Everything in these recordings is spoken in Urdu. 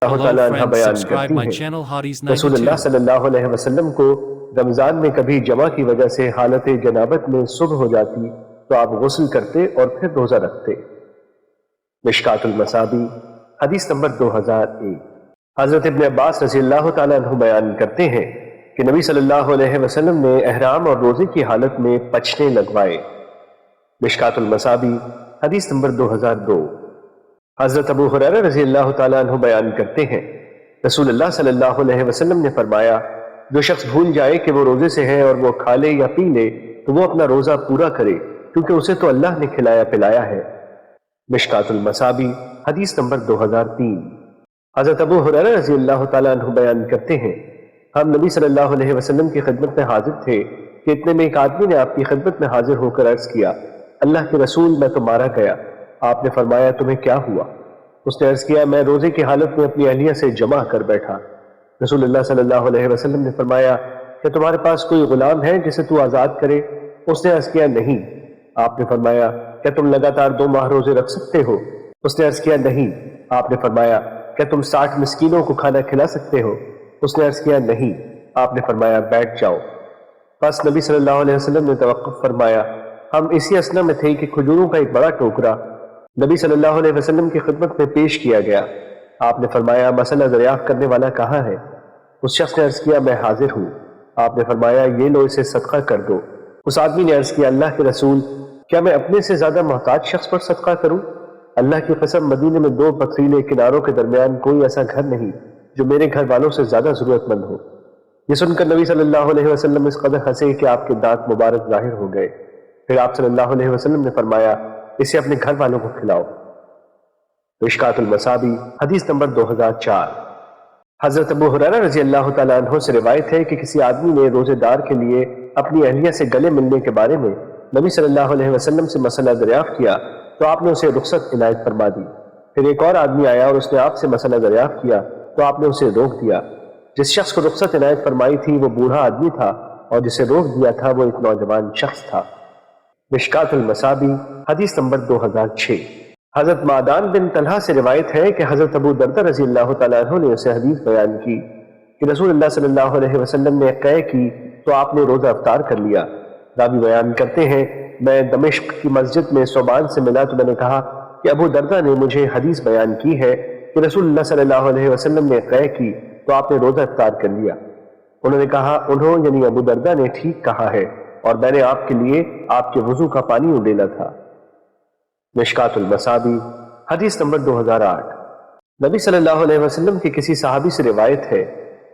اللہ تعالیٰ عنہ بیان کرتی ہیں رسول اللہ صلی اللہ علیہ وسلم کو رمضان میں کبھی جمع کی وجہ سے حالت جنابت میں صبح ہو جاتی تو آپ غسل کرتے اور پھر روزہ رکھتے۔ مشکات المصابیح حدیث نمبر 2001۔ حضرت ابن عباس رضی اللہ تعالیٰ عنہ بیان کرتے ہیں کہ نبی صلی اللہ علیہ وسلم نے احرام اور روزے کی حالت میں پچنے لگوائے۔ مشکات المصابیح حدیث نمبر 2002۔ حضرت ابو ہریرہ رضی اللہ تعالیٰ عنہ بیان کرتے ہیں رسول اللہ صلی اللہ علیہ وسلم نے فرمایا جو شخص بھول جائے کہ وہ روزے سے ہے اور وہ کھا لے یا پی لے تو وہ اپنا روزہ پورا کرے کیونکہ اسے تو اللہ نے کھلایا پلایا ہے۔ مشکات المصابیح حدیث نمبر 2003۔ حضرت ابو ہریرہ رضی اللہ تعالیٰ عنہ بیان کرتے ہیں ہم نبی صلی اللہ علیہ وسلم کی خدمت میں حاضر تھے کہ اتنے میں ایک آدمی نے آپ کی خدمت میں حاضر ہو کر عرض کیا اللہ کے رسول میں تو مارا گیا۔ آپ نے فرمایا تمہیں کیا ہوا؟ اس نے عرض کیا میں روزے کی حالت میں اپنی اہلیہ سے جمع کر بیٹھا۔ رسول اللہ صلی اللہ علیہ وسلم نے فرمایا کہ تمہارے پاس کوئی غلام ہے جسے تو آزاد کرے؟ اس نے عرض کیا نہیں۔ آپ نے فرمایا کیا تم لگاتار 2 ماہ روزے رکھ سکتے ہو؟ اس نے عرض کیا نہیں۔ آپ نے فرمایا کیا تم 60 مسکینوں کو کھانا کھلا سکتے ہو؟ اس نے عرض کیا نہیں۔ آپ نے فرمایا بیٹھ جاؤ۔ بس نبی صلی اللہ علیہ وسلم نے توقف فرمایا۔ ہم اسی اسنا میں تھے کہ کھجوروں کا ایک بڑا ٹوکرا نبی صلی اللہ علیہ وسلم کی خدمت میں پیش کیا گیا۔ آپ نے فرمایا مسئلہ دریافت کرنے والا کہاں ہے؟ اس شخص نے عرض کیا میں حاضر ہوں۔ آپ نے فرمایا یہ لو اسے صدقہ کر دو۔ اس آدمی نے عرض کیا اللہ کے رسول کیا میں اپنے سے زیادہ محتاج شخص پر صدقہ کروں؟ اللہ کی قسم مدینے میں 2 پتھریلے کناروں کے درمیان کوئی ایسا گھر نہیں جو میرے گھر والوں سے زیادہ ضرورت مند ہو۔ یہ سن کر نبی صلی اللہ علیہ وسلم اس قدر ہنسے کہ آپ کے دانت مبارک ظاہر ہو گئے۔ پھر آپ صلی اللہ علیہ وسلم نے فرمایا اسے اپنے گھر والوں کو کھلاؤ۔ مشکات المصابیح حدیث نمبر 2004۔ حضرت ابو ہریرہ رضی اللہ تعالیٰ عنہ سے روایت ہے کہ کسی آدمی نے روزے دار کے لیے اپنی اہلیہ سے گلے ملنے کے بارے میں نبی صلی اللہ علیہ وسلم سے مسئلہ دریافت کیا تو آپ نے اسے رخصت عنایت فرما دی۔ پھر ایک اور آدمی آیا اور اس نے آپ سے مسئلہ دریافت کیا تو آپ نے اسے روک دیا۔ جس شخص کو رخصت عنایت فرمائی تھی وہ بوڑھا آدمی تھا اور جسے روک دیا تھا وہ ایک نوجوان شخص تھا۔ مشکات المصابیح حدیث نمبر 2006۔ حضرت معدان بن طلحہ سے روایت ہے کہ حضرت ابو دردہ رضی اللہ تعالیٰ عنہ نے اسے حدیث بیان کی کہ رسول اللہ صلی اللہ علیہ وسلم نے قے کی تو آپ نے روزہ افطار کر لیا۔ راوی بیان کرتے ہیں میں دمشق کی مسجد میں صوبان سے ملا تو میں نے کہا کہ ابو دردہ نے مجھے حدیث بیان کی ہے کہ رسول اللہ صلی اللہ علیہ وسلم نے قے کی تو آپ نے روزہ افطار کر لیا۔ انہوں نے کہا انہوں یعنی ابو دردہ نے ٹھیک کہا ہے اور میں نے آپ کے لیے آپ کے وضو کا پانی اڈیلا تھا۔ مشکات المصابیح حدیث نمبر 2008۔ نبی صلی اللہ علیہ وسلم کے کسی صحابی سے روایت ہے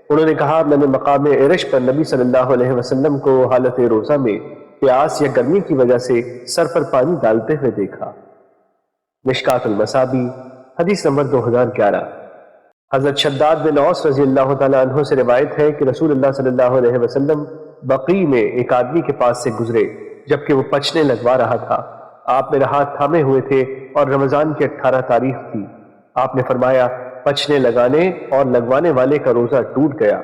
انہوں نے کہا میں نے مقام عرش پر نبی صلی اللہ علیہ وسلم کو حالت روزہ میں پیاس یا گرمی کی وجہ سے سر پر پانی ڈالتے ہوئے دیکھا۔ مشکات المصابیح حدیث نمبر 2011۔ حضرت شداد بن اوس رضی اللہ تعالیٰ عنہ سے روایت ہے کہ رسول اللہ صلی اللہ علیہ وسلم بقیع میں ایک آدمی کے پاس سے گزرے جبکہ وہ پچنے لگوا رہا تھا۔ آپ میرا ہاتھ تھامے ہوئے تھے اور رمضان کی 18 تاریخ تھی۔ آپ نے فرمایا پچنے لگانے اور لگوانے والے کا روزہ ٹوٹ گیا۔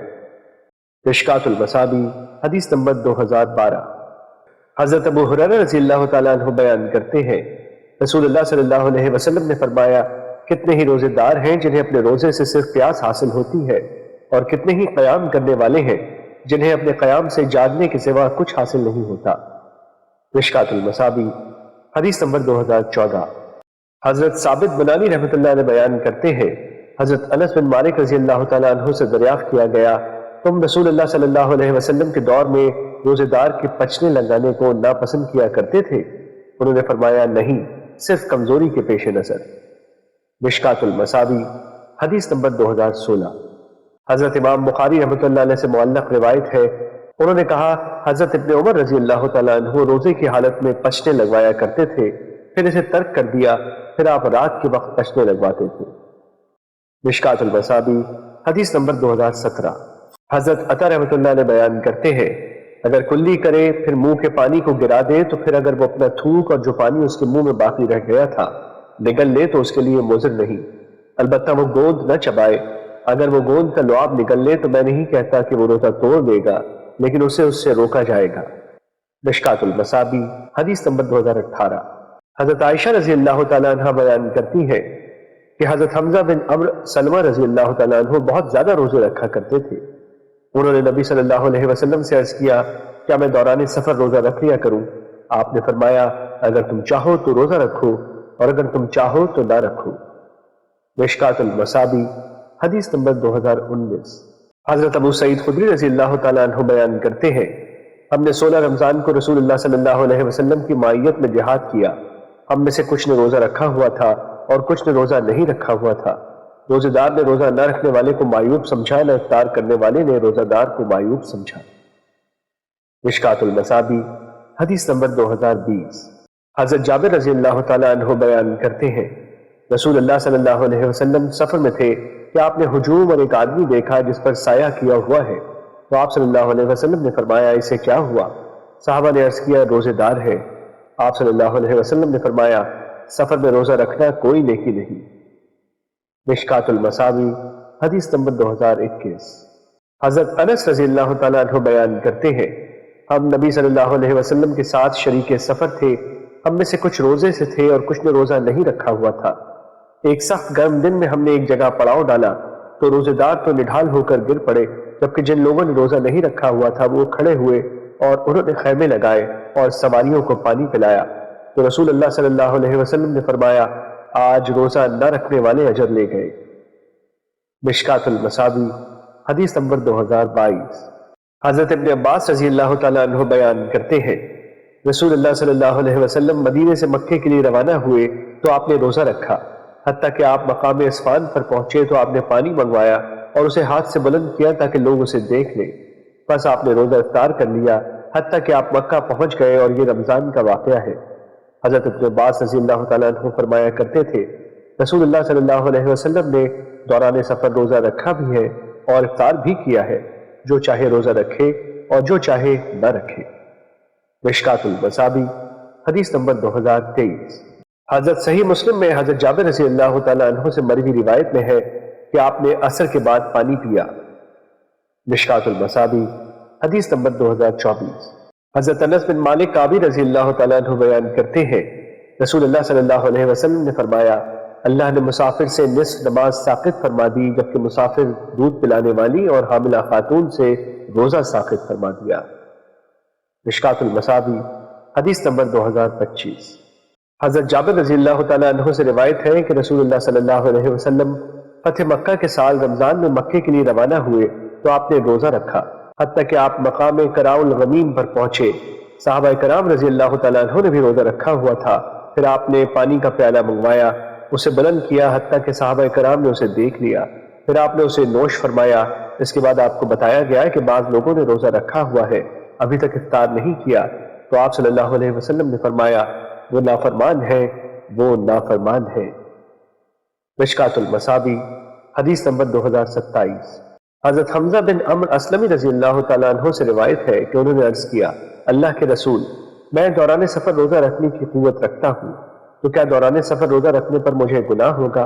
مشکات المصابیح حدیث نمبر 2012۔ حضرت ابو ہریرہ رضی اللہ تعالیٰ عنہ بیان کرتے ہیں رسول اللہ صلی اللہ علیہ وسلم نے فرمایا کتنے ہی روزے دار ہیں جنہیں اپنے روزے سے صرف پیاس حاصل ہوتی ہے اور کتنے ہی قیام کرنے والے ہیں جنہیں اپنے قیام سے جاگنے کے سوا کچھ حاصل نہیں ہوتا۔ مشکات المصابیح حدیث نمبر 2014۔ حضرت ثابت بنانی رحمۃ اللہ علیہ بیان کرتے ہیں حضرت انس بن مالک رضی اللہ تعالیٰ عنہ سے دریافت کیا گیا تم رسول اللہ صلی اللہ علیہ وسلم کے دور میں روزے دار کے پچنے لگانے کو ناپسند کیا کرتے تھے؟ انہوں نے فرمایا نہیں، صرف کمزوری کے پیش نظر۔ مشکات المصابیح حدیث نمبر 2016۔ حضرت امام بخاری رحمۃ اللہ علیہ سے معلق روایت ہے انہوں نے کہا حضرت ابن عمر رضی اللہ تعالیٰ عنہ روزے کی حالت میں پچنے لگوایا کرتے تھے پھر اسے ترک کر دیا پھر آپ رات کے وقت پچنے لگواتے تھے۔ مشکات المصابیح حدیث نمبر 2017۔ حضرت عطا رحمۃ اللہ علیہ بیان کرتے ہیں اگر کلی کرے پھر منہ کے پانی کو گرا دے تو پھر اگر وہ اپنا تھوک اور جو پانی اس کے منہ میں باقی رہ گیا تھا نگل لے تو اس کے لیے مضر نہیں، البتہ وہ گوند نہ چبائے۔ اگر وہ گوند کا لعاب نکل لے تو میں نہیں کہتا کہ وہ روزہ توڑ دے گا لیکن اسے اس سے روکا جائے گا۔ مشکات المصابیح حدیث نمبر 2018۔ حضرت عائشہ رضی اللہ تعالیٰ عنہ بیان کرتی ہے کہ حضرت حمزہ بن عمرو سلمہ رضی اللہ تعالیٰ عنہ بہت زیادہ روزے رکھا کرتے تھے۔ انہوں نے نبی صلی اللہ علیہ وسلم سے عرض کیا، کیا میں دوران سفر روزہ رکھ لیا کروں؟ آپ نے فرمایا، اگر تم چاہو تو روزہ رکھو اور اگر تم چاہو تو نہ رکھو۔ مشکات المصابی حدیث نمبر 2019۔ حضرت ابو سعید خدری رضی اللہ تعالیٰ عنہ بیان کرتے ہیں، ہم نے 16 رمضان کو رسول اللہ صلی اللہ علیہ وسلم کی معیت میں جہاد کیا۔ ہم میں سے کچھ نے روزہ رکھا ہوا تھا اور کچھ نے روزہ نہیں رکھا ہوا تھا۔ روزہ دار نے روزہ نہ رکھنے والے کو معیوب سمجھا، نہ افطار کرنے والے نے روزہ دار کو معیوب سمجھا۔ مشکات المصابی حدیث نمبر 2020۔ حضرت جابر رضی اللہ تعالیٰ عنہ بیان کرتے ہیں، رسول اللہ صلی اللہ علیہ وسلم سفر میں تھے کہ آپ نے ہجوم اور ایک آدمی دیکھا جس پر سایہ کیا ہوا ہے، تو آپ صلی اللہ علیہ وسلم نے فرمایا، اسے کیا ہوا؟ صحابہ نے عرض کیا، روزے دار ہے۔ آپ صلی اللہ علیہ وسلم نے فرمایا، سفر میں روزہ رکھنا کوئی نیکی نہیں۔ مشکات المصابی حدیث نمبر 2021۔ حضرت انس رضی اللہ تعالیٰ عنہ بیان کرتے ہیں، ہم نبی صلی اللہ علیہ وسلم کے ساتھ شریک سفر تھے۔ ہم میں سے کچھ روزے سے تھے اور کچھ نے روزہ نہیں رکھا ہوا تھا۔ ایک سخت گرم دن میں ہم نے ایک جگہ پڑاؤ ڈالا تو روزے دار تو نڈھال ہو کر گر پڑے، جبکہ جن لوگوں نے روزہ نہیں رکھا ہوا تھا وہ کھڑے ہوئے اور انہوں نے خیمے لگائے اور سواریوں کو پانی پلایا، تو رسول اللہ صلی اللہ علیہ وسلم نے فرمایا، آج روزہ نہ رکھنے والے اجر لے گئے۔ مشکات المصابی حدیث نمبر 2022۔ حضرت ابن عباس رضی اللہ تعالیٰ عنہ بیان کرتے ہیں، رسول اللہ صلی اللہ علیہ وسلم مدینے سے مکے کے لیے روانہ ہوئے تو آپ نے روزہ رکھا، حتیٰ کہ آپ مقام اسفان پر پہنچے تو آپ نے پانی منگوایا اور اسے ہاتھ سے بلند کیا تاکہ لوگ اسے دیکھ لیں۔ بس آپ نے روزہ افطار کر لیا حتیٰ کہ آپ مکہ پہنچ گئے، اور یہ رمضان کا واقعہ ہے۔ حضرت ابن عباس رضی اللہ تعالیٰ عنہ فرمایا کرتے تھے، رسول اللہ صلی اللہ علیہ وسلم نے دوران سفر روزہ رکھا بھی ہے اور افطار بھی کیا ہے، جو چاہے روزہ رکھے اور جو چاہے نہ رکھے۔ مشکات المصابی حدیث نمبر 2023۔ حضرت صحیح مسلم میں حضرت جابر رضی اللہ تعالیٰ عنہ سے مروی روایت میں ہے کہ آپ نے عصر کے بعد پانی پیا۔ مشکات المصابی حدیث نمبر 2024۔ حضرت انس بن مالک کعبی رضی اللہ تعالیٰ عنہ بیان کرتے ہیں، رسول اللہ صلی اللہ علیہ وسلم نے فرمایا، اللہ نے مسافر سے نصف نماز ساقط فرما دی، جبکہ مسافر دودھ پلانے والی اور حاملہ خاتون سے روزہ ساقط فرما دیا۔ مشکات المصابی حدیث نمبر 2025۔ حضرت جابر رضی اللہ تعالیٰ عنہ سے روایت ہے کہ رسول اللہ صلی اللہ علیہ وسلم فتح مکہ کے سال رمضان میں مکے کے لیے روانہ ہوئے تو آپ نے روزہ رکھا، حتیٰ کہ آپ مقام کراء الغمیم پر پہنچے۔ صحابہ کرام رضی اللہ تعالیٰ عنہ نے بھی روزہ رکھا ہوا تھا، پھر آپ نے پانی کا پیالہ منگوایا، اسے بلند کیا حتیٰ کہ صحابہ کرام نے اسے دیکھ لیا، پھر آپ نے اسے نوش فرمایا۔ اس کے بعد آپ کو بتایا گیا کہ بعض لوگوں نے روزہ رکھا ہوا ہے، ابھی تک افطار نہیں کیا، تو آپ صلی اللہ علیہ وسلم نے فرمایا، وہ نافرمان ہے، وہ نافرمان ہے۔ مشکات المصابی حدیث نمبر 2027۔ حضرت حمزہ بن عمرو اسلمی رضی اللہ تعالیٰ عنہ سے روایت ہے کہ انہوں نے عرض کیا، اللہ کے رسول، میں دوران سفر روزہ رکھنے کی قوت رکھتا ہوں، تو کیا دوران سفر روزہ رکھنے پر مجھے گناہ ہوگا؟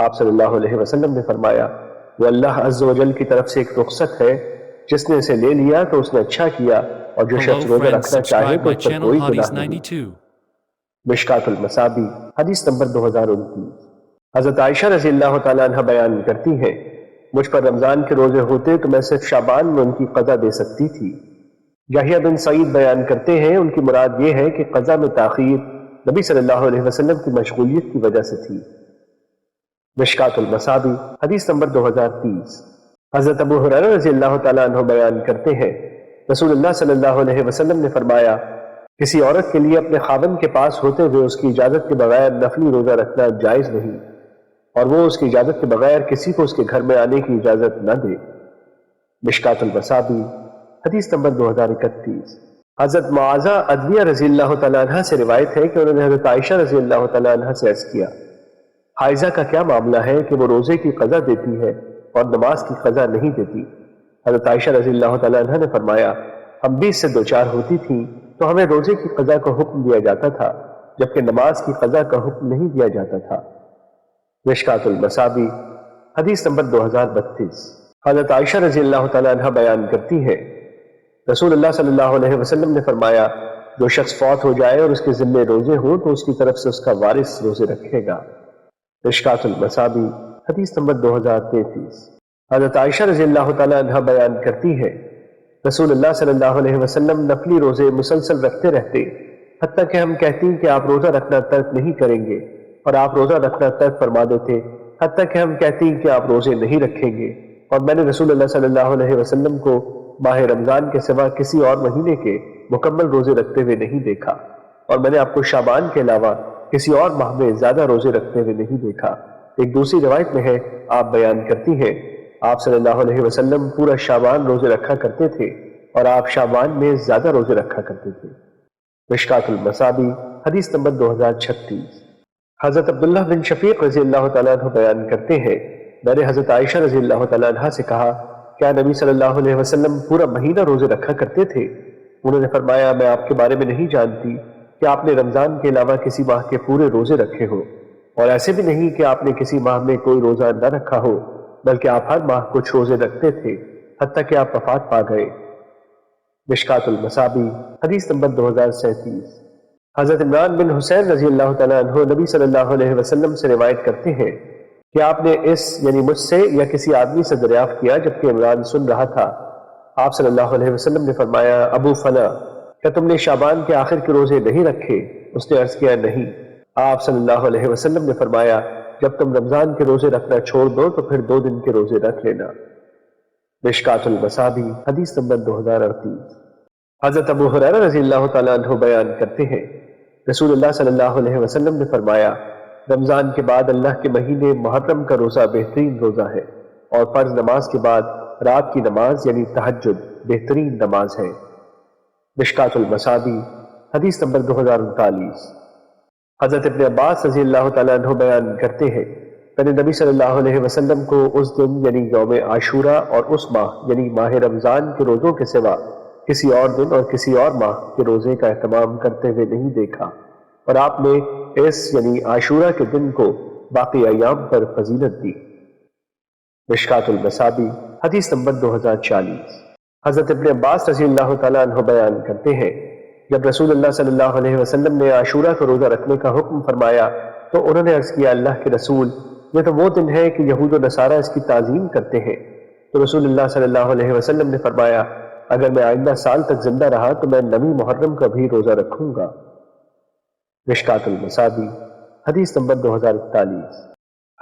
آپ صلی اللہ علیہ وسلم نے فرمایا، وہ اللہ عز و جل کی طرف سے ایک رخصت ہے، جس نے اسے لے لیا تو اس نے اچھا کیا، اور جو شخص روزہ رکھنا چاہے تو اس پر کوئی گناہ نہیں۔ مشکات المصابی حدیث نمبر 2029۔ حضرت عائشہ رضی اللہ تعالیٰ عنہ بیان کرتی ہیں، مجھ پر رمضان کے روزے ہوتے تو میں صرف شعبان میں ان کی قضا دے سکتی تھی۔ یحییٰ بن سعید بیان کرتے ہیں، ان کی مراد یہ ہے کہ قضا میں تاخیر نبی صلی اللہ علیہ وسلم کی مشغولیت کی وجہ سے تھی۔ مشکات المصابی حدیث نمبر 2030۔ حضرت ابو ہریرہ رضی اللہ تعالیٰ عنہ بیان کرتے ہیں، رسول اللہ صلی اللہ علیہ وسلم نے فرمایا، کسی عورت کے لیے اپنے خاوند کے پاس ہوتے ہوئے اس کی اجازت کے بغیر نفلی روزہ رکھنا جائز نہیں، اور وہ اس کی اجازت کے بغیر کسی کو اس کے گھر میں آنے کی اجازت نہ دے۔ مشکات المصابی حدیث نمبر 2031۔ حضرت معاذہ عدویہ رضی اللہ تعالیٰ عنہ سے روایت ہے کہ انہوں نے حضرت عائشہ رضی اللہ تعالیٰ عنہ سے عرض کیا، حائضہ کا کیا معاملہ ہے کہ وہ روزے کی قضا دیتی ہے اور نماز کی قضا نہیں دیتی؟ حضرت عائشہ رضی اللہ تعالیٰ عنہ نے فرمایا، ہم بھی اس سے دوچار ہوتی تھیں تو ہمیں روزے کی قضا کا حکم دیا جاتا تھا، جبکہ نماز کی قضا کا حکم نہیں دیا جاتا تھا۔ مشکات المصابی حدیث نمبر 2032۔ حضرت عائشہ رضی اللہ تعالیٰ عنہ بیان کرتی ہے، رسول اللہ صلی اللہ علیہ وسلم نے فرمایا، جو شخص فوت ہو جائے اور اس کے ذمے روزے ہوں تو اس کی طرف سے اس کا وارث روزے رکھے گا۔ مشکات المصابی حدیث نمبر 2033۔ حضرت عائشہ رضی اللہ تعالیٰ عنہ بیان کرتی ہے رسول اللہ صلی اللہ علیہ وسلم نفلی روزے مسلسل رکھتے رہتے، حتیٰ کہ ہم کہتی کہ آپ روزہ رکھنا ترک نہیں کریں گے، اور آپ روزہ رکھنا ترک فرما دیتے، حتیٰ کہ ہم کہتی کہ آپ روزے نہیں رکھیں گے۔ اور میں نے رسول اللہ صلی اللہ علیہ وسلم کو ماہ رمضان کے سوا کسی اور مہینے کے مکمل روزے رکھتے ہوئے نہیں دیکھا، اور میں نے آپ کو شعبان کے علاوہ کسی اور ماہ میں زیادہ روزے رکھتے ہوئے نہیں دیکھا۔ ایک دوسری روایت میں ہے، آپ بیان کرتی ہیں آپ صلی اللہ علیہ وسلم پورا شعبان روزے رکھا کرتے تھے، اور آپ شعبان میں زیادہ روزے رکھا کرتے تھے۔ مشکات المصابی حدیث نمبر 2036۔ حضرت عبداللہ بن شفیق رضی اللہ تعالیٰ عنہ بیان کرتے ہیں میں نے حضرت عائشہ رضی اللہ تعالیٰ عنہ سے کہا کیا نبی صلی اللہ علیہ وسلم پورا مہینہ روزے رکھا کرتے تھے؟ انہوں نے فرمایا میں آپ کے بارے میں نہیں جانتی کہ آپ نے رمضان کے علاوہ کسی ماہ کے پورے روزے رکھے ہو، اور ایسے بھی نہیں کہ آپ نے کسی ماہ میں کوئی روزہ نہ رکھا ہو، بلکہ آپ ہر ماہ کچھ روزے رکھتے تھے حتیٰ کہ آپ وفات پا گئے۔ مشکات المصابی حدیث نمبر 2037۔ حضرت عمران بن حسین رضی اللہ تعالیٰ عنہ نبی صلی اللہ علیہ وسلم سے روایت کرتے ہیں کہ آپ نے یعنی مجھ سے یا کسی آدمی سے دریافت کیا جبکہ عمران سن رہا تھا۔ آپ صلی اللہ علیہ وسلم نے فرمایا ابو فنا کیا تم نے شعبان کے آخر کے روزے نہیں رکھے؟ اس نے عرض کیا نہیں۔ آپ صلی اللہ علیہ وسلم نے فرمایا جب تم رمضان کے روزے رکھنا چھوڑ دو تو پھر 2 دن کے روزے رکھ لینا۔ مشکات المصابی حدیث نمبر 2038۔ حضرت ابو ہریرہ رضی اللہ تعالیٰ عنہ بیان کرتے ہیں رسول اللہ صلی اللہ علیہ وسلم نے فرمایا رمضان کے بعد اللہ کے مہینے محرم کا روزہ بہترین روزہ ہے، اور فرض نماز کے بعد رات کی نماز یعنی تہجد بہترین نماز ہے۔ مشکات المصابی حدیث نمبر 2039۔ حضرت ابن عباس رضی اللہ تعالیٰ عنہ بیان کرتے ہیں میں نے نبی صلی اللہ علیہ وسلم کو اس دن یعنی یوم عاشورہ اور اس ماہ یعنی ماہ رمضان کے روزوں کے سوا کسی اور دن اور کسی اور ماہ کے روزے کا اہتمام کرتے ہوئے نہیں دیکھا، اور آپ نے اس یعنی عاشورہ کے دن کو باقی ایام پر فضیلت دی۔ مشکات المصابی حدیث نمبر 2040۔ حضرت ابن عباس رضی اللہ تعالیٰ عنہ بیان کرتے ہیں جب رسول اللہ صلی اللہ علیہ وسلم نے عاشورہ کا روزہ رکھنے کا حکم فرمایا تو انہوں نے عرض کیا اللہ کے رسول یہ تو وہ دن ہے کہ یہود و نصارہ اس کی تعظیم کرتے ہیں۔ تو رسول اللہ صلی اللہ علیہ وسلم نے فرمایا اگر میں آئندہ سال تک زندہ رہا تو میں 9 محرم کا بھی روزہ رکھوں گا۔ مشکات المصابی حدیث نمبر 2041۔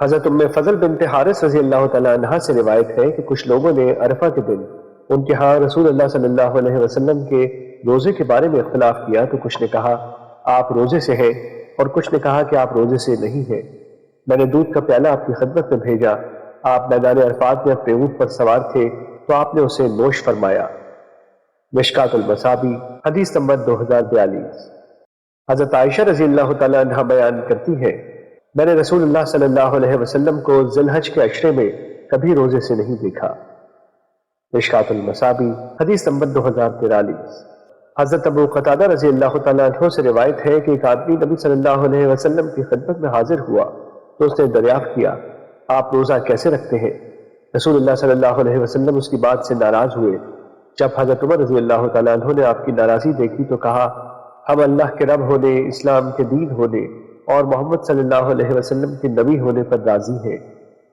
حضرت ام فضل بنت حارث رضی اللہ تعالیٰ عنہ سے روایت ہے کہ کچھ لوگوں نے عرفہ کے دن ان کے ہاں رسول اللہ صلی اللہ علیہ وسلم کے روزے کے بارے میں اختلاف کیا تو کچھ نے کہا آپ روزے سے ہیں اور کچھ نے کہا کہ آپ روزے سے نہیں ہیں۔ میں نے دودھ کا پیالہ آپ کی خدمت میں بھیجا، آپ میدان عرفات میں اپنے اونٹ پر سوار تھے تو آپ نے اسے نوش فرمایا۔ مشکات المصابی حدیث نمبر 2042۔ حضرت عائشہ رضی اللہ تعالیٰ عنہ بیان کرتی ہے میں نے رسول اللہ صلی اللہ علیہ وسلم کو ذی الحج کے عشرے میں کبھی روزے سے نہیں دیکھا۔ مشکات المصابی حدیث نمبر 2043۔ حضرت ابو قتادہ رضی اللہ تعالیٰ عنہ سے روایت ہے کہ ایک آدمی نبی صلی اللہ علیہ وسلم کی خدمت میں حاضر ہوا تو اس نے دریافت کیا آپ روزہ کیسے رکھتے ہیں؟ رسول اللہ صلی اللہ علیہ وسلم اس کی بات سے ناراض ہوئے۔ جب حضرت عمر رضی اللہ تعالیٰ عنہ نے آپ کی ناراضی دیکھی تو کہا ہم اللہ کے رب ہونے، اسلام کے دین ہونے اور محمد صلی اللہ علیہ وسلم کے نبی ہونے پر راضی ہیں،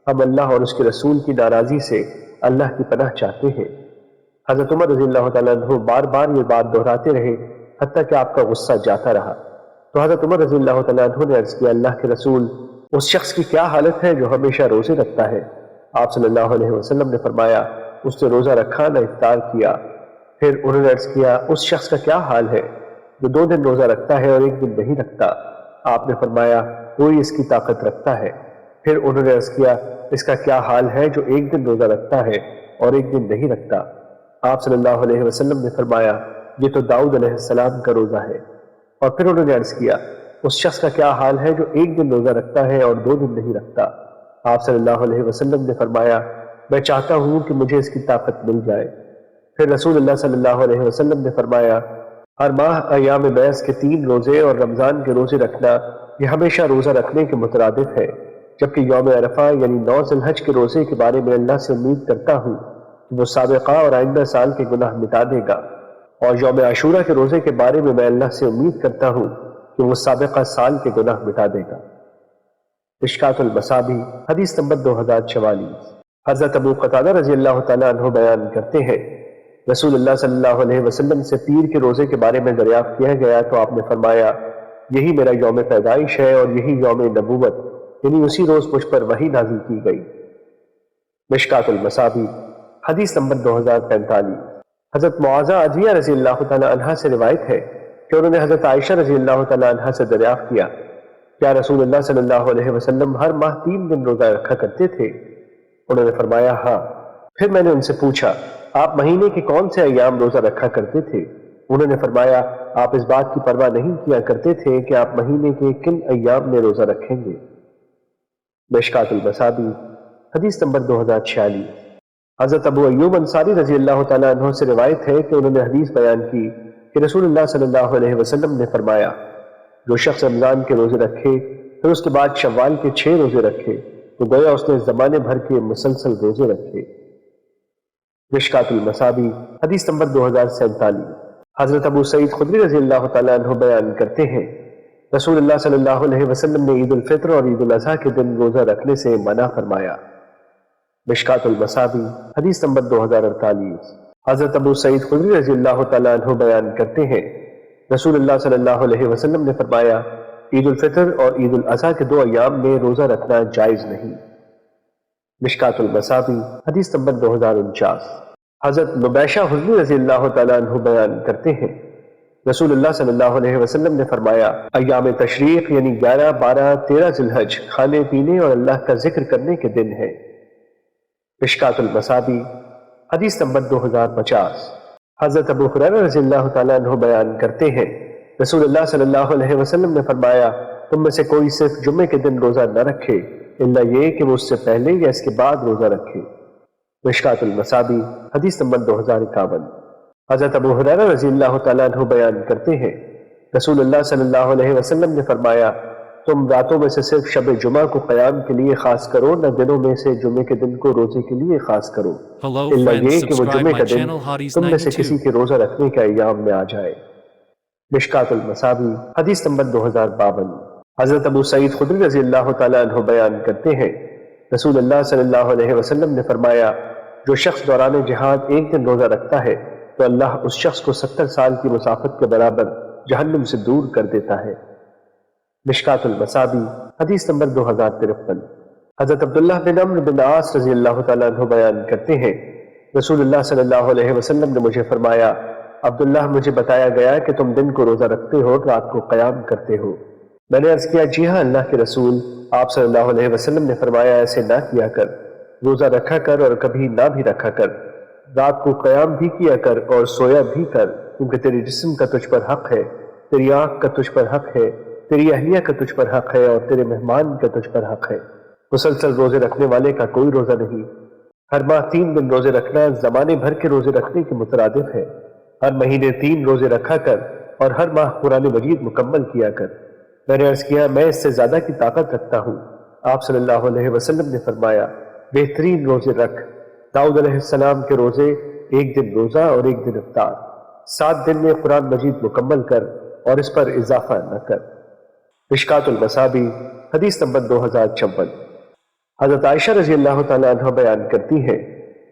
ہم اللہ اور اس کے رسول کی ناراضی سے اللہ کی پناہ چاہتے ہیں۔ حضرت عمر رضی اللہ تعالیٰ عنہ بار بار یہ بات دہراتے رہے حتیٰ کہ آپ کا غصہ جاتا رہا۔ تو حضرت عمر رضی اللہ تعالیٰ عنہ نے عرض کیا اللہ کے رسول اس شخص کی کیا حالت ہے جو ہمیشہ روزے رکھتا ہے؟ آپ صلی اللہ علیہ وسلم نے فرمایا اس نے روزہ رکھا نہ افطار کیا۔ پھر انہوں نے عرض کیا اس شخص کا کیا حال ہے جو 2 دن روزہ رکھتا ہے اور 1 دن نہیں رکھتا؟ آپ نے فرمایا کوئی اس کی طاقت رکھتا ہے۔ پھر انہوں نے عرض کیا اس کا کیا حال ہے جو 1 دن روزہ رکھتا ہے اور 1 دن نہیں رکھتا؟ آپ صلی اللہ علیہ وسلم نے فرمایا یہ تو داؤد علیہ السلام کا روزہ ہے۔ اور پھر انہوں نے عرض کیا اس شخص کا کیا حال ہے جو 1 دن روزہ رکھتا ہے اور 2 دن نہیں رکھتا؟ آپ صلی اللہ علیہ وسلم نے فرمایا میں چاہتا ہوں کہ مجھے اس کی طاقت مل جائے۔ پھر رسول اللہ صلی اللہ علیہ وسلم نے فرمایا ہر ماہ ایام بیس کے 3 روزے اور رمضان کے روزے رکھنا یہ ہمیشہ روزہ رکھنے کے مترادف ہے، جبکہ یوم عرفہ یعنی 9 ذی الحج کے روزے کے بارے میں اللہ سے امید کرتا ہوں کہ وہ سابقہ اور آئندہ سال کے گناہ مٹا دے گا، اور یوم عاشورہ کے روزے کے بارے میں اللہ سے امید کرتا ہوں کہ وہ سابقہ سال کے گناہ مٹا دے گا۔ مشکات المصابیح حدیث نمبر 2044۔ حضرت ابو قتادہ رضی اللہ تعالیٰ عنہ بیان کرتے ہیں، رسول اللہ صلی اللہ علیہ وسلم سے پیر کے روزے کے بارے میں دریافت کیا گیا تو آپ نے فرمایا، یہی میرا یوم پیدائش ہے اور یہی یوم نبوت، یعنی اسی روز مجھ پر وحی نازل کی گئی۔ مشکات المصابیح حدیث نمبر 2045۔ حضرت معاذہ عدویہ رضی اللہ تعالیٰ عنہ سے روایت ہے کہ انہوں نے حضرت عائشہ رضی اللہ تعالیٰ عنہ سے دریافت کیا، کیا رسول اللہ صلی اللہ علیہ وسلم ہر ماہ 3 دن روزہ رکھا کرتے تھے؟ انہوں نے فرمایا ہاں۔ پھر میں نے ان سے پوچھا، آپ مہینے کے کون سے ایام روزہ رکھا کرتے تھے؟ انہوں نے فرمایا، آپ اس بات کی پرواہ نہیں کیا کرتے تھے کہ آپ مہینے کے کن ایام میں روزہ رکھیں گے۔ مشکات المصابیح حدیث نمبر 2046۔ حضرت ابو ایوب انصاری رضی اللہ تعالیٰ عنہ سے روایت ہے کہ انہوں نے حدیث بیان کی کہ رسول اللہ صلی اللہ علیہ وسلم نے فرمایا، جو شخص رمضان کے روزے رکھے پھر اس کے بعد شوال کے 6 روزے رکھے تو گویا اس نے زمانے بھر کے مسلسل روزے رکھے۔ مشکات المصابیح حدیث نمبر 2047۔ حضرت ابو سعید خدری رضی اللہ تعالیٰ عنہ بیان کرتے ہیں، رسول اللہ صلی اللہ علیہ وسلم نے عید الفطر اور عید الاضحیٰ کے دن روزہ رکھنے سے منع فرمایا۔ مشکات المصابیح حدیث نمبر 2048۔ حضرت ابو سعید خدری رضی اللہ تعالیٰ عنہ بیان کرتے ہیں، رسول اللہ صلی اللہ علیہ وسلم نے فرمایا، عید الفطر اور عید الاضحیٰ کے 2 ایام میں روزہ رکھنا جائز نہیں۔ مشکات المصابیح حدیث نمبر 2049۔ حضرت نبیشہ حضری رضی اللہ تعالیٰ عنہ بیان کرتے ہیں، رسول اللہ صلی اللہ علیہ وسلم نے فرمایا، ایام تشریق یعنی 11، 12، 13 ذی الحج کھانے پینے اور اللہ کا ذکر کرنے کے دن ہے۔ مشکات المصابیح حدیث نمبر 2050۔ حضرت ابو ہریرہ رضی اللہ تعالیٰ عنہ بیان کرتے ہیں، رسول اللہ صلی اللہ علیہ وسلم نے فرمایا، تم میں سے کوئی صرف جمعے کے دن روزہ نہ رکھے الا یہ کہ وہ اس سے پہلے یا اس کے بعد روزہ رکھے۔ مشکات المصابیح حدیث نمبر 2051۔ حضرت ابو ہریرہ رضی اللہ تعالیٰ عنہ بیان کرتے ہیں، رسول اللہ صلی اللہ علیہ وسلم نے فرمایا، تم راتوں میں سے صرف شب جمعہ کو قیام کے لیے خاص کرو، نہ دنوں میں سے جمعے کے دن کو روزے کے لیے خاص کرو، الا یہ کہ وہ جمعے کا دن تم میں سے کسی کے روزہ رکھنے کے ایام میں آ جائے۔ مشکات المصابیح حدیث نمبر 2052۔ حضرت ابو سعید خدری رضی اللہ تعالیٰ عنہ بیان کرتے ہیں، رسول اللہ صلی اللہ علیہ وسلم نے فرمایا، جو شخص دوران جہاد 1 دن روزہ رکھتا ہے تو اللہ اس شخص کو 70 سال کی مسافت کے برابر جہنم سے دور کر دیتا ہے۔ مشکات المصابیح حدیث نمبر 2053۔ حضرت عبداللہ بن عمرو بن عاص رضی اللہ تعالیٰ عنہ بیان کرتے ہیں، رسول اللہ صلی اللہ علیہ وسلم نے مجھے فرمایا، عبداللہ مجھے بتایا گیا کہ تم دن کو روزہ رکھتے ہو اور رات کو قیام کرتے ہو۔ میں نے عرض کیا، جی ہاں اللہ کے رسول، آپ صلی اللہ علیہ وسلم نے فرمایا، ایسے نہ کیا کر، روزہ رکھا کر اور کبھی نہ بھی رکھا کر، رات کو قیام بھی کیا کر اور سویا بھی کر، کیونکہ تیرے جسم کا تجھ پر حق ہے، تیری آنکھ کا تجھ پر حق ہے، تیری اہلیہ کا تجھ پر حق ہے اور تیرے مہمان کا تجھ پر حق ہے۔ مسلسل روزے رکھنے والے کا کوئی روزہ نہیں۔ ہر ماہ 3 دن روزے رکھنا زمانے بھر کے روزے رکھنے کے مترادف ہے۔ ہر مہینے 3 روزے رکھا کر اور ہر ماہ قرآن مجید مکمل کیا کر۔ میں نے عرض کیا، میں اس سے زیادہ کی طاقت رکھتا ہوں۔ آپ صلی اللہ علیہ وسلم نے فرمایا، بہترین روزے رکھ۔ داؤد علیہ السلام کے روزے 1 دن روزہ اور 1 دن افطار، 7 دن میں قرآن مجید مکمل کر اور اس پر اضافہ نہ کر۔ مشکات المصابیح حدیث نمبر 2056۔ حضرت عائشہ رضی اللہ تعالیٰ عنہ بیان کرتی ہیں،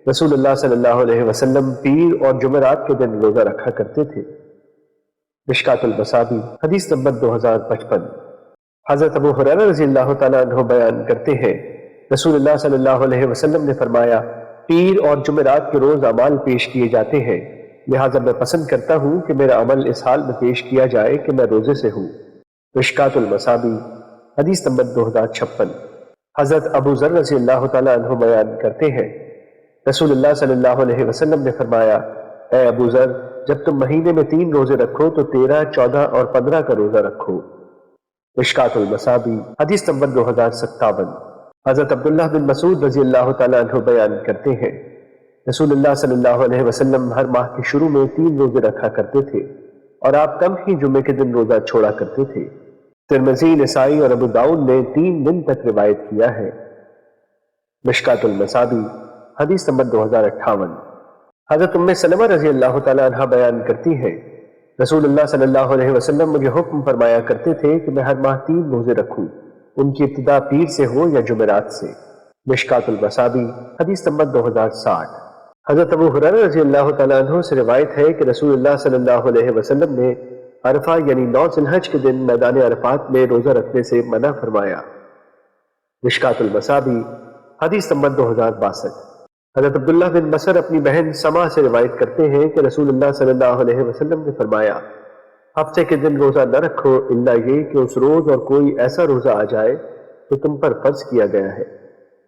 رسول اللہ صلی اللہ علیہ وسلم پیر اور جمعرات کے دن روزہ رکھا کرتے تھے۔ مشکات المصابیح حدیث نمبر 2055۔ حضرت ابو ہریرہ رضی اللہ تعالیٰ عنہ بیان کرتے ہیں، رسول اللہ صلی اللہ علیہ وسلم نے فرمایا، پیر اور جمعرات کے روز اعمال پیش کیے جاتے ہیں، لہٰذا میں پسند کرتا ہوں کہ میرا عمل اس حال میں پیش کیا جائے کہ میں روزے سے ہوں۔ مشکات المصابیح حدیث نمبر 2056۔ حضرت ابو ذر رضی اللہ تعالیٰ عنہ بیان کرتے ہیں، رسول اللہ صلی اللہ علیہ وسلم نے فرمایا، اے ابو ذر، جب تم مہینے میں 3 روزے رکھو تو 13، 14 اور 15 کا روزہ رکھو۔ مشکات المصابیح حدیث نمبر 2057۔ حضرت عبداللہ بن مسعود رضی اللہ تعالیٰ عنہ بیان کرتے ہیں، رسول اللہ صلی اللہ علیہ وسلم ہر ماہ کے شروع میں 3 روزے رکھا کرتے تھے اور آپ کم ہی جمعے کے دن روزہ چھوڑا کرتے تھے۔ ترمذی، نسائی اور ابو داؤد نے 3 دن تک روایت کیا ہے۔ مشکات المصابیح حدیث نمبر 2058۔ حضرت ام سلمہ رضی اللہ تعالیٰ عنہ بیان کرتی ہیں، رسول اللہ صلی اللہ علیہ وسلم مجھے حکم فرمایا کرتے تھے کہ میں ہر ماہ 3 روزے رکھوں، ان کی ابتدا پیر سے ہو یا جمعرات سے۔ مشکات المصابیح حدیث نمبر 2060۔ حضرت ابو ہریرہ رضی اللہ تعالیٰ عنہ سے روایت ہے کہ رسول اللہ صلی اللہ علیہ وسلم نے عرفہ یعنی 9 ذی الحج کے دن میدان عرفات میں روزہ رکھنے سے منع فرمایا۔ مشکات المصابیح حدیث نمبر 2062۔ حضرت عبداللہ بن بصر اپنی بہن سما سے روایت کرتے ہیں کہ رسول اللہ صلی اللہ علیہ وسلم نے فرمایا، ہفتے کے دن روزہ نہ رکھو الا یہ کہ اس روز اور کوئی ایسا روزہ آ جائے تو تم پر فرض کیا گیا ہے۔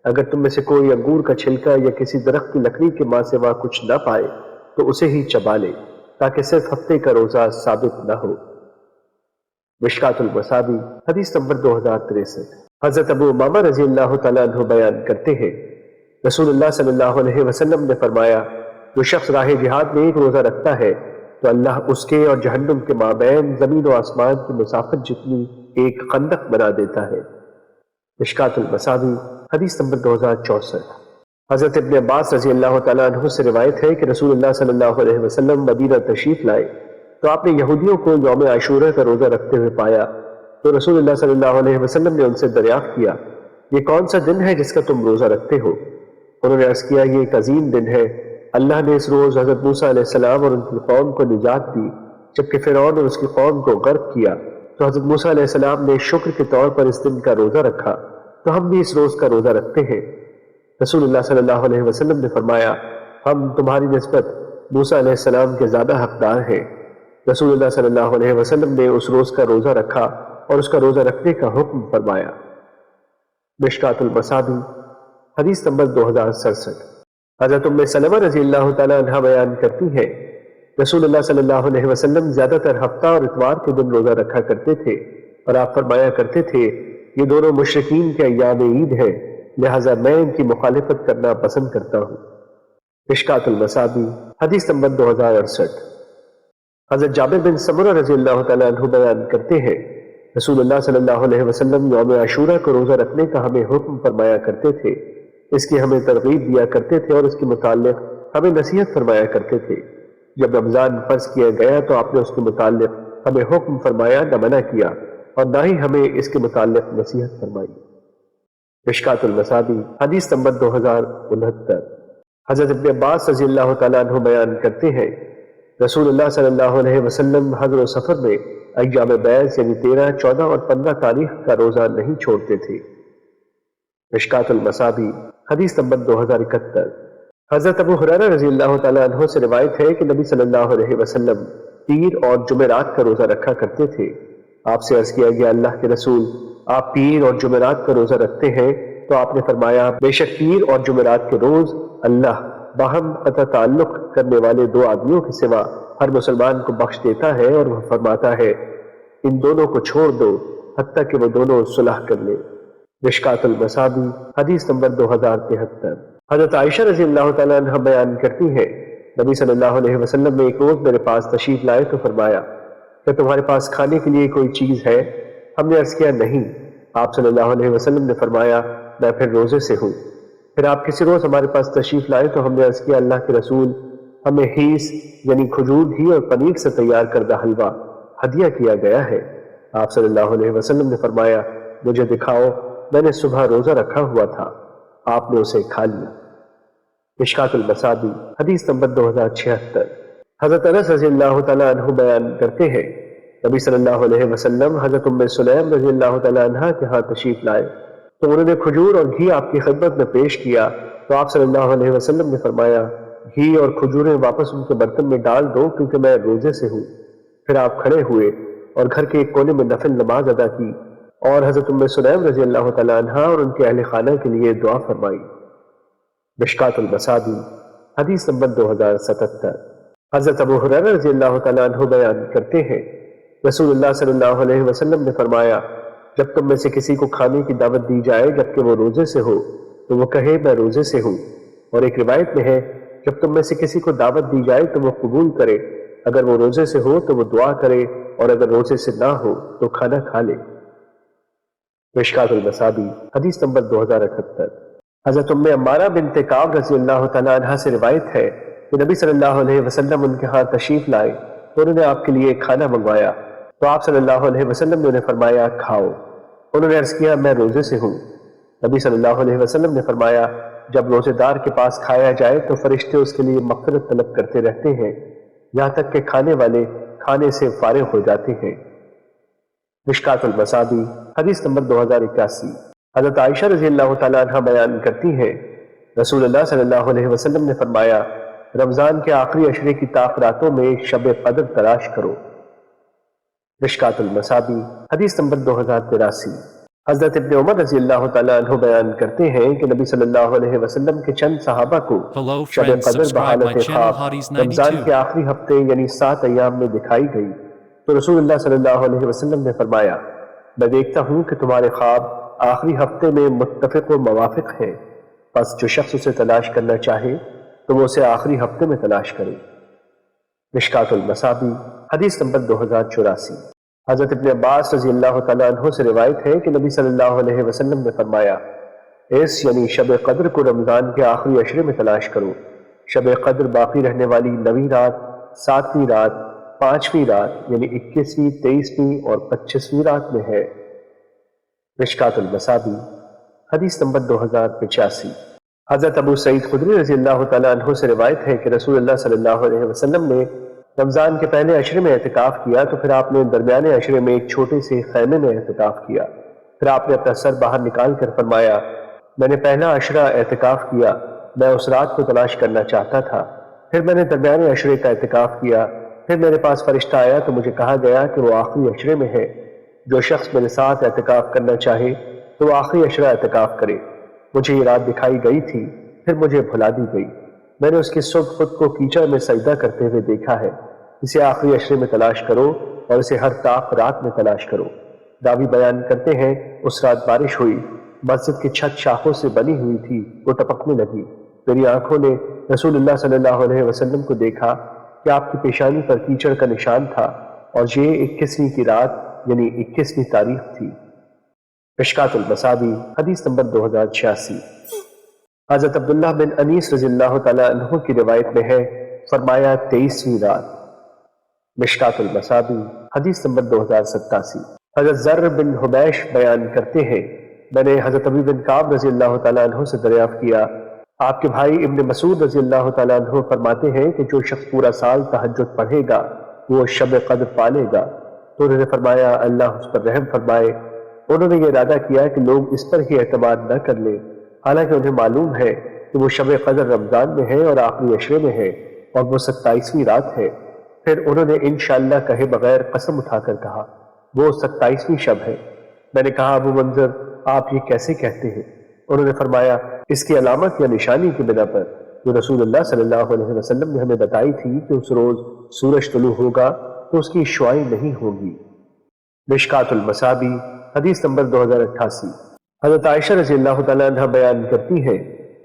اگر تم میں سے کوئی انگور کا چھلکا یا کسی درخت کی لکڑی کے ماں سوا کچھ نہ پائے تو اسے ہی چبا لے، تاکہ صرف ہفتے کا روزہ ثابت نہ ہو۔ مشکات المصابیح حدیث نمبر 2063۔ حضرت ابو امامہ رضی اللہ تعالیٰ عنہ بیان کرتے ہیں، رسول اللہ صلی اللہ علیہ وسلم نے فرمایا، جو شخص راہ جہاد میں ایک روزہ رکھتا ہے تو اللہ اس کے اور جہنم کے مابین زمین و آسمان کی مسافت جتنی ایک خندق بنا دیتا ہے۔ مشکات المصابیح حدیث نمبر 2064۔ حضرت ابن عباس رضی اللہ تعالیٰ عنہ سے روایت ہے کہ رسول اللہ صلی اللہ علیہ وسلم مدینہ تشریف لائے تو آپ نے یہودیوں کو یوم عاشورہ کا روزہ رکھتے ہوئے پایا، تو رسول اللہ صلی اللہ علیہ وسلم نے ان سے دریافت کیا، یہ کون سا دن ہے جس کا تم روزہ رکھتے ہو؟ انہوں نے عرض کیا، یہ ایک عظیم دن ہے، اللہ نے اس روز حضرت موسیٰ علیہ السلام اور ان کی قوم کو نجات دی، جبکہ فرعون اور اس کی قوم کو غرق کیا، تو حضرت موسیٰ علیہ السلام نے شکر کے طور پر اس دن کا روزہ رکھا، تو ہم بھی اس روز کا روزہ رکھتے ہیں۔ رسول اللہ صلی اللہ علیہ وسلم نے فرمایا، ہم تمہاری نسبت موسیٰ علیہ السلام کے زیادہ حقدار ہیں۔ رسول اللہ صلی اللہ علیہ وسلم نے اس روز کا روزہ رکھا اور اس کا روزہ رکھنے کا حکم فرمایا۔ مشکات المصابیح حدیث نمبر 2067۔ حضرت ام سلمہ رضی اللہ تعالیٰ عنہ بیان کرتی ہے، رسول اللہ صلی اللہ علیہ وسلم زیادہ تر ہفتہ اور اتوار کے دن روزہ رکھا کرتے تھے، اور آپ فرمایا کرتے تھے، یہ دونوں مشرکین کے ایام عید ہے، لہٰذا میں ان کی مخالفت کرنا پسند کرتا ہوں۔ مشکات المصابیح حدیث نمبر 2068۔ حضرت جابر بن سمرہ رضی اللہ تعالیٰ عنہ بیان کرتے ہیں، رسول اللہ صلی اللہ علیہ وسلم یوم عاشورہ کو روزہ رکھنے کا ہمیں حکم فرمایا کرتے تھے، اس کی ہمیں ترغیب دیا کرتے تھے اور اس کے متعلق ہمیں نصیحت فرمایا کرتے تھے۔ جب رمضان فرض کیا گیا تو آپ نے اس کے متعلق ہمیں حکم فرمایا، نہ منع کیا، اور نہ ہی ہمیں اس کے متعلق نصیحت فرمائی۔ مشکات المصابیح حدیث نمبر 2069۔ حضرت ابن عباس رضی اللہ تعالیٰ عنہ بیان کرتے ہیں، رسول اللہ صلی اللہ علیہ وسلم حضر و سفر میں ایام بیض یعنی 13، 14 اور 15 تاریخ کا روزہ نہیں چھوڑتے تھے۔ مشکات المصابیح حدیث نمبر 2071۔ حضرت ابو ہریرہ رضی اللہ تعالیٰ عنہ سے روایت ہے کہ نبی صلی اللہ علیہ وسلم پیر اور جمعرات کا روزہ رکھا کرتے تھے۔ آپ سے عرض کیا گیا، اللہ کے رسول، آپ پیر اور جمعرات کا روزہ رکھتے ہیں؟ تو آپ نے فرمایا، بے شک پیر اور جمعرات کے روز اللہ باہم قطع تعلق کرنے والے دو آدمیوں کے سوا ہر مسلمان کو بخش دیتا ہے، اور وہ فرماتا ہے، ان دونوں کو چھوڑ دو حتیٰ کہ وہ دونوں صلح کر لیں۔ مشکات المصابیح حدیث نمبر 2073۔ حضرت عائشہ رضی اللہ تعالیٰ عنہ بیان کرتی ہے، نبی صلی اللہ علیہ وسلم نے ایک روز میرے پاس تشریف لائے تو فرمایا، کیا تمہارے پاس کھانے کے لیے کوئی چیز ہے؟ ہم نے عرض کیا، نہیں۔ آپ صلی اللہ علیہ وسلم نے فرمایا، میں پھر روزے سے ہوں۔ پھر آپ کسی روز ہمارے پاس تشریف لائے تو ہم نے عرض کیا، اللہ کے رسول، ہمیں ہیس یعنی کھجور گھی اور پنیر سے تیار کردہ حلوہ ہدیہ کیا گیا ہے۔ آپ صلی اللہ علیہ وسلم نے فرمایا، مجھے دکھاؤ، میں نے صبح روزہ رکھا ہوا تھا، آپ نے اسے کھا لیا۔ مشکات المصابیح حدیث نمبر 2076۔ حضرت انس رضی اللہ تعالیٰ عنہ بیان کرتے ہیں، نبی صلی اللہ علیہ وسلم حضرت ام سلیم رضی اللہ تعالیٰ عنہ کے ہاں تشریف لائے تو انہوں نے کھجور اور گھی آپ کی خدمت میں پیش کیا، تو آپ صلی اللہ علیہ وسلم نے فرمایا، گھی اور کھجوریں واپس ان کے برتن میں ڈال دو کیونکہ میں روزے سے ہوں۔ پھر آپ کھڑے ہوئے اور گھر کے ایک کونے میں نفل نماز ادا کی اور حضرت ام سلیم رضی اللہ تعالیٰ عنہ اور ان کے اہل خانہ کے لیے دعا فرمائی۔ مشکات المصابیح حدیث نمبر 2077۔ حضرت ابو ہریرہ رضی اللہ تعالیٰ عنہ بیان کرتے ہیں، رسول اللہ صلی اللہ علیہ وسلم نے فرمایا، جب تم میں سے کسی کو کھانے کی دعوت دی جائے جبکہ وہ روزے سے ہو تو وہ کہے، میں روزے سے ہوں۔ اور ایک روایت میں ہے، جب تم میں سے کسی کو دعوت دی جائے تو وہ قبول کرے، اگر وہ روزے سے ہو تو وہ دعا کرے، اور اگر روزے سے نہ ہو تو کھانا کھا لے۔ مشکات المصابیح حدیث نمبر 2078۔ حضرت ام عمارہ بنت کعب رضی اللہ تعالیٰ عنہ سے روایت ہے کہ نبی صلی اللہ علیہ وسلم ان کے ہاں تشریف لائے تو انہوں نے آپ کے لیے کھانا منگوایا، تو آپ صلی اللہ علیہ وسلم نے انہیں فرمایا، کھاؤ۔ انہوں نے عرض کیا میں روزے سے ہوں۔ نبی صلی اللہ علیہ وسلم نے فرمایا جب روزے دار کے پاس کھایا جائے تو فرشتے اس کے لیے مغفرت طلب کرتے رہتے ہیں یہاں تک کہ کھانے والے کھانے سے فارغ ہو جاتے ہیں۔ مشکات المصابیح حدیث نمبر 2081۔ حضرت عائشہ رضی اللہ تعالیٰ عنہ بیان کرتی ہیں رسول اللہ صلی اللہ علیہ وسلم نے فرمایا رمضان کے آخری عشرے کی طاق راتوں میں شب قدر تلاش کرو۔ مشکات المصابیح حدیث نمبر 2083۔ حضرت ابن عمر رضی اللہ تعالیٰ عنہ بیان کرتے ہیں کہ نبی صلی اللہ علیہ وسلم کے چند صحابہ کو شب قدر بحالت خواب رمضان کے آخری ہفتے یعنی 7 ایام میں دکھائی گئی تو رسول اللہ صلی اللہ علیہ وسلم نے فرمایا میں دیکھتا ہوں کہ تمہارے خواب آخری ہفتے میں متفق و موافق ہیں، پس جو شخص اسے تلاش کرنا چاہے تو وہ اسے آخری ہفتے میں تلاش کرے۔ مشکات المصابیح حدیث نمبر 2084۔ حضرت ابن عباس رضی اللہ تعالیٰ عنہ سے روایت ہے کہ نبی صلی اللہ علیہ وسلم نے فرمایا اس یعنی شب قدر کو رمضان کے آخری عشرے میں تلاش کرو۔ شب قدر باقی رہنے والی 9ویں رات، 7ویں رات، 5ویں رات یعنی 21ویں، 23ویں اور 25ویں رات میں ہے۔ مشکات المصابیح حدیث نمبر 2085۔ حضرت ابو سعید خدری رضی اللہ تعالیٰ عنہ سے روایت ہے کہ رسول اللہ صلی اللہ علیہ وسلم نے رمضان کے پہلے عشرے میں اعتکاف کیا تو پھر آپ نے درمیانے عشرے میں ایک چھوٹے سے خیمے میں اعتکاف کیا۔ پھر آپ نے اپنا سر باہر نکال کر فرمایا میں نے پہلا عشرہ اعتکاف کیا، میں اس رات کو تلاش کرنا چاہتا تھا۔ پھر میں نے درمیانے عشرے کا اعتکاف کیا، پھر میرے پاس فرشتہ آیا تو مجھے کہا گیا کہ وہ آخری عشرے میں ہے، جو شخص میرے ساتھ اعتکاف کرنا چاہے تو وہ آخری عشرہ اعتکاف کرے۔ مجھے یہ رات دکھائی گئی تھی، پھر مجھے بھلا دی گئی۔ میں نے اس کی صبح خود کو کیچڑ میں سجدہ کرتے ہوئے دیکھا ہے۔ اسے آخری عشرے میں تلاش کرو اور اسے ہر طاق رات میں تلاش کرو۔ راوی بیان کرتے ہیں اس رات بارش ہوئی، مسجد کی چھت شاخوں سے بنی ہوئی تھی، وہ ٹپکنے لگی۔ میری آنکھوں نے رسول اللہ صلی اللہ علیہ وسلم کو دیکھا کہ آپ کی پیشانی پر کیچڑ کا نشان تھا اور یہ 21ویں کی رات یعنی 21ویں تاریخ تھی۔ مشکات المصابیح حدیث نمبر 2086۔ حضرت عبداللہ بن انیس رضی اللہ تعالیٰ عنہ کی روایت میں ہے فرمایا 23ویں رات۔ مشکات المصابیح حدیث نمبر 2087۔ حضرت زر بن حبیش بیان کرتے ہیں میں نے حضرت ابی بن کعب رضی اللہ تعالیٰ عنہ سے دریافت کیا آپ کے بھائی ابن مسعود رضی اللہ تعالیٰ عنہ فرماتے ہیں کہ جو شخص پورا سال تہجد پڑھے گا وہ شب قدر پالے گا، تو انہوں نے فرمایا اللہ اس پر رحم فرمائے۔ انہوں نے یہ ارادہ کیا کہ لوگ اس پر ہی اعتماد نہ کر لیں، حالانکہ انہیں معلوم ہے کہ وہ شب قدر رمضان میں ہے اور آخری عشرے میں ہے اور وہ 27ویں رات ہے۔ پھر انہوں نے انشاءاللہ کہے بغیر قسم اٹھا کر کہا وہ 27ویں شب ہے۔ میں نے کہا ابو منظر آپ یہ کیسے کہتے ہیں؟ انہوں نے فرمایا اس کی علامت یا نشانی کی بنا پر جو رسول اللہ صلی اللہ علیہ وسلم نے ہمیں بتائی تھی کہ اس روز سورج طلوع ہوگا تو اس کی شعاعیں نہیں ہوگی۔ مشکات المصابیح حدیث نمبر 2088۔ حضرت عائشہ رضی اللہ تعالیٰ عنہ بیان کرتی ہے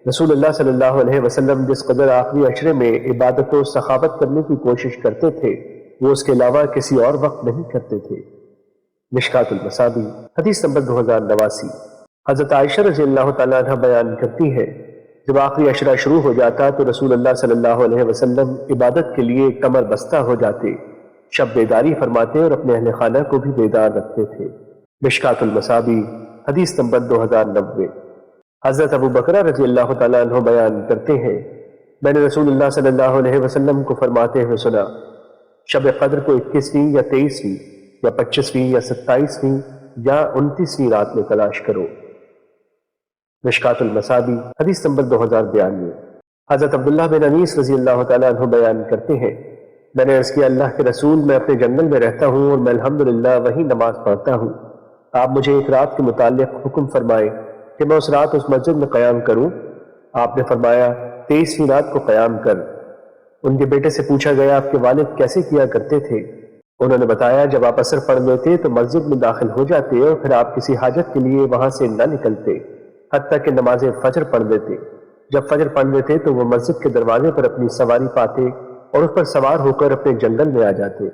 رسول اللہ صلی اللہ علیہ وسلم جس قدر آخری عشرے میں عبادت و سخاوت کرنے کی کوشش کرتے تھے وہ اس کے علاوہ کسی اور وقت نہیں کرتے تھے۔ مشکات المصابیح حدیث نمبر 2089۔ حضرت عائشہ رضی اللہ تعالیٰ عنہ بیان کرتی ہے جب آخری عشرہ شروع ہو جاتا تو رسول اللہ صلی اللہ علیہ وسلم عبادت کے لیے کمر بستہ ہو جاتے، شب بیداری فرماتے اور اپنے اہل خانہ کو بھی بیدار رکھتے تھے۔ مشکات المصابیح حدیث نمبر 2090۔ حضرت ابو بکرہ رضی اللہ تعالیٰ عنہ بیان کرتے ہیں میں نے رسول اللہ صلی اللہ علیہ وسلم کو فرماتے ہوئے سنا شب قدر کو 21ویں یا 23ویں یا 25ویں یا 27ویں یا 29ویں رات میں تلاش کرو۔ مشکات المصابیح حدیث نمبر 2092۔ حضرت عبداللہ بن انیس رضی اللہ تعالیٰ عنہ بیان کرتے ہیں میں نے عرض کیا اللہ کے رسول میں اپنے جنگل میں رہتا ہوں اور میں الحمدللہ وہی نماز پڑھتا ہوں، آپ مجھے ایک رات کے متعلق حکم فرمائے کہ میں اس رات اس مسجد میں قیام کروں۔ آپ نے فرمایا 23ویں رات کو قیام کر۔ ان کے بیٹے سے پوچھا گیا آپ کے والد کیسے کیا کرتے تھے؟ انہوں نے بتایا جب آپ عصر پڑھ لیتے تو مسجد میں داخل ہو جاتے اور پھر آپ کسی حاجت کے لیے وہاں سے نہ نکلتے حتیٰ کہ نماز فجر پڑھ لیتے۔ جب فجر پڑھ لیتے تو وہ مسجد کے دروازے پر اپنی سواری پاتے اور اس پر سوار ہو کر اپنے جنگل میں آ جاتے۔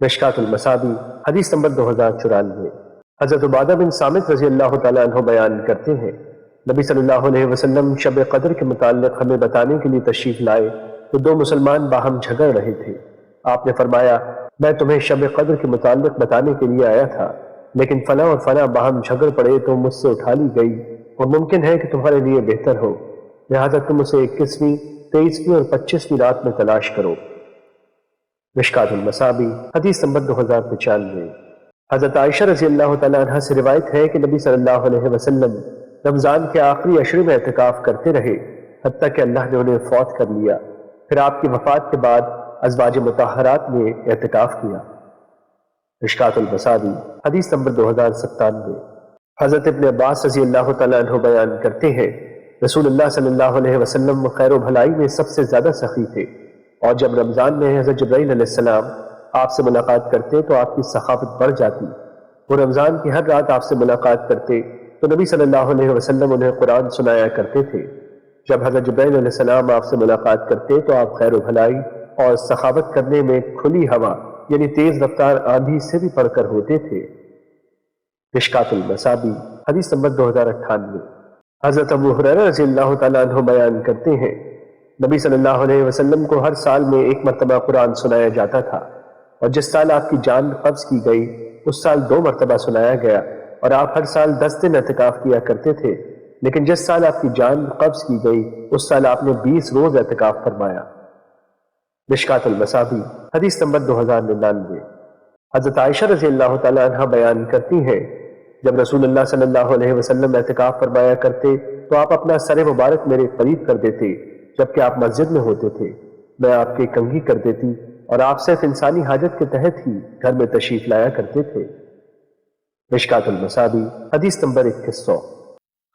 مشکات المصابیح حدیث نمبر 2094۔ حضرت عبادہ بن صامت رضی اللہ تعالیٰ عنہ بیان کرتے ہیں نبی صلی اللہ علیہ وسلم شب قدر کے متعلق ہمیں بتانے کے لیے تشریف لائے تو دو مسلمان باہم جھگڑ رہے تھے۔ آپ نے فرمایا میں تمہیں شب قدر کے متعلق بتانے کے لیے آیا تھا، لیکن فلاں اور فلاں باہم جھگڑ پڑے تو مجھ سے اٹھا لی گئی اور ممکن ہے کہ تمہارے لیے بہتر ہو، لہذا تم اسے 21ویں، 23ویں اور 25ویں رات میں تلاش کرو۔ مشکات المصابیح حدیث نمبر 2095۔ حضرت عائشہ رضی اللہ تعالیٰ عنہ سے روایت ہے کہ نبی صلی اللہ علیہ وسلم رمضان کے آخری عشرے میں اعتکاف کرتے رہے حتیٰ کہ اللہ نے انہیں فوت کر لیا، پھر آپ کی وفات کے بعد ازواج مطہرات میں اعتکاف کیا۔ مشکات المصابیح حدیث نمبر 2097۔ حضرت ابن عباس رضی اللہ تعالیٰ عنہ بیان کرتے ہیں رسول اللہ صلی اللہ علیہ وسلم خیر و بھلائی میں سب سے زیادہ سخی تھے، اور جب رمضان میں حضرت جبرائیل علیہ السلام آپ سے ملاقات کرتے تو آپ کی سخاوت بڑھ جاتی۔ وہ رمضان کی ہر رات آپ سے ملاقات کرتے تو نبی صلی اللہ علیہ وسلم انہیں قرآن سنایا کرتے تھے۔ جب حضرت جبرائیل علیہ السلام آپ سے ملاقات کرتے تو آپ خیر و بھلائی اور سخاوت کرنے میں کھلی ہوا یعنی تیز رفتار آندھی سے بھی پڑھ کر ہوتے تھے۔ مشکات المصابیح حدیث نمبر 2098۔ حضرت ابو ہریرہ رضی اللہ تعالیٰ عنہ بیان کرتے ہیں نبی صلی اللہ علیہ وسلم کو ہر سال میں ایک مرتبہ قرآن سنایا جاتا تھا، اور جس سال آپ کی جان قبض کی گئی اس سال 2 مرتبہ سنایا گیا، اور آپ ہر سال 10 دن اعتکاف کیا کرتے تھے، لیکن جس سال آپ کی جان قبض کی گئی اس سال آپ نے 20 روز اعتکاف فرمایا۔ مشکات المصابیح حدیث نمبر 2099۔ حضرت عائشہ رضی اللہ تعالیٰ عنہ بیان کرتی ہیں جب رسول اللہ صلی اللہ علیہ وسلم اعتکاف فرمایا کرتے تو آپ اپنا سر مبارک میرے قریب کر دیتے، جبکہ آپ مسجد میں ہوتے تھے، میں آپ کی کنگھی کر دیتی اور آپ صرف انسانی حاجت کے تحت ہی گھر میں تشریف لایا کرتے تھے۔ مشکات المصابیح حدیث نمبر 2100۔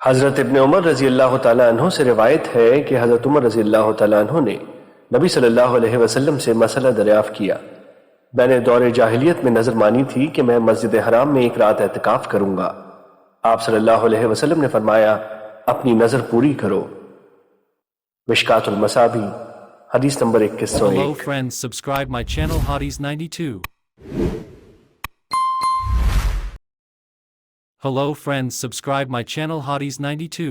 حضرت ابن عمر رضی اللہ تعالیٰ عنہ سے روایت ہے کہ حضرت عمر رضی اللہ تعالیٰ عنہ نے نبی صلی اللہ علیہ وسلم سے مسئلہ دریافت کیا۔ میں نے دور جاہلیت میں نظر مانی تھی کہ میں مسجد حرام میں ایک رات اعتکاف کروں گا۔ آپ صلی اللہ علیہ وسلم نے فرمایا اپنی نظر پوری کرو۔ مشکات المصابیح حدیث number 2101۔ Hello friends, subscribe my channel Hotties 92. Hello friends, subscribe my channel Hotties 92.